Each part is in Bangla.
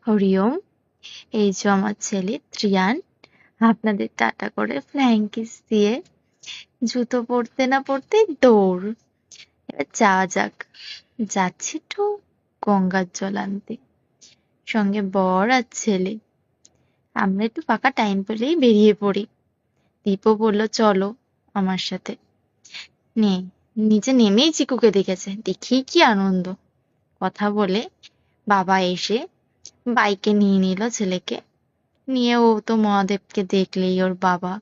হরিওম। এই যে আমার ছেলে ত্রিয়ান আপনাদের টাটা করে ফ্লাইং কিস দিয়ে জুতো পরতে না পরতেই দৌড়। এবার যাওয়া যাক। যাচ্ছি তো গঙ্গার জল আনতে, সঙ্গে বর আর ছেলে। আমরা একটু ফাঁকা টাইম পেলেই বেরিয়ে পড়ি। দীপও বলল চলো আমার সাথে। নে, নিচে নেমেই চিকুকে দেখেছে, দেখেই কি আনন্দ। কথা বলে বাবা এসে বাইকে নিয়ে নিল ছেলেকে। নিয়ে ও তো মহাদেবকে দেখলেই ওর বাবা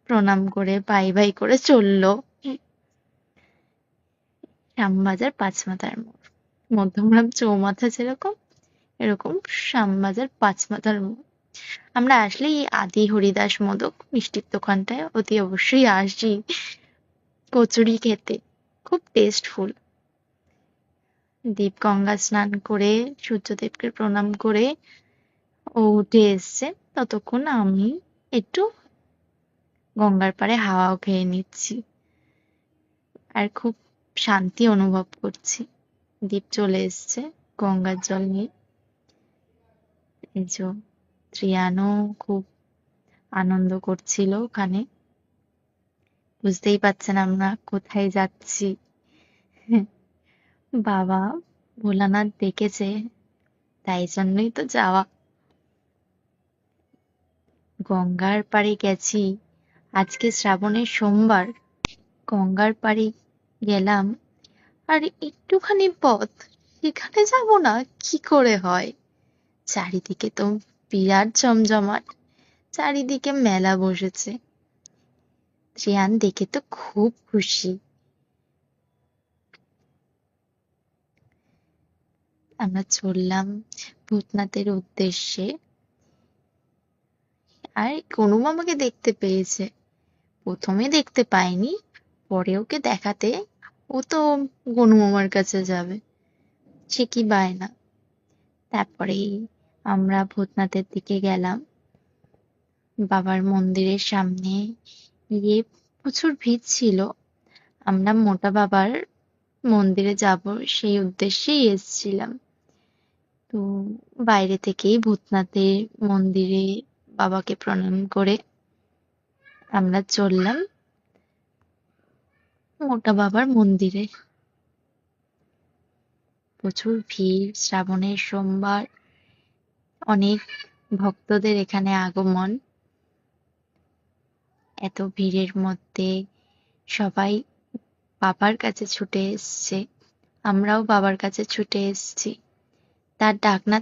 প্রণাম করে বাই বাই করে চললো। শ্যামবাজার পাঁচমাথার মোড়, মধ্যমগ্রাম চৌমাথা যেরকম এরকম শ্যামবাজার পাঁচমাথার মোড়। আমরা আসলেই এই আদি হরিদাস মোদক মিষ্টির দোকানটায় অতি অবশ্যই আসি কচুরি খেতে, খুব টেস্টফুল। দীপ গঙ্গা স্নান করে সূর্যদেবকে প্রণাম করে ও উঠে এসছে, ততক্ষণ আমি একটু গঙ্গার পাড়ে হাওয়াও খেয়ে নিচ্ছি আর খুব শান্তি অনুভব করছি। দীপ চলে এসছে গঙ্গার জল নিয়ে। এই যে ত্রিয়ানও খুব আনন্দ করছিল ওখানে। বুঝতেই পারছেন আমরা কোথায় যাচ্ছি। বাবা ভোলানাথ ডেকেছে, তাই জন্যই তো যাওয়া। গঙ্গার পাড়ে গেছি, আজকে শ্রাবণের সোমবার। গঙ্গার পাড়ে গেলাম, আর একটুখানি পথ, সেখানে যাব না কি করে হয়। চারিদিকে তো বিরাট জমজমাট, চারিদিকে মেলা বসেছে। শ্রেয়ান দেখে তো খুব খুশি। আমরা চললাম ভূতনাথের উদ্দেশ্যে। আর গনু মামাকে দেখতে পেয়েছে, প্রথমে দেখতে পায়নি, পরে ওকে দেখাতে ও তো গনু মামার কাছে যাবে, সে কি বায়না। তারপরেই আমরা ভূতনাথের দিকে গেলাম। বাবার মন্দিরের সামনে গিয়ে প্রচুর ভিড় ছিল। আমরা মোটা বাবার মন্দিরে যাব সেই উদ্দেশ্যেই এসছিলাম। তো বাইরে থেকেই ভূতনাথের মন্দিরে বাবাকে প্রণাম করে আমরা চললাম মোটা বাবার মন্দিরে। প্রচুর ভিড়, শ্রাবণের সোমবার, অনেক ভক্তদের এখানে আগমন। এত ভিড়ের মধ্যে সবাই বাবার কাছে ছুটে এসছে, আমরাও বাবার কাছে ছুটে এসছি। তার ডাক না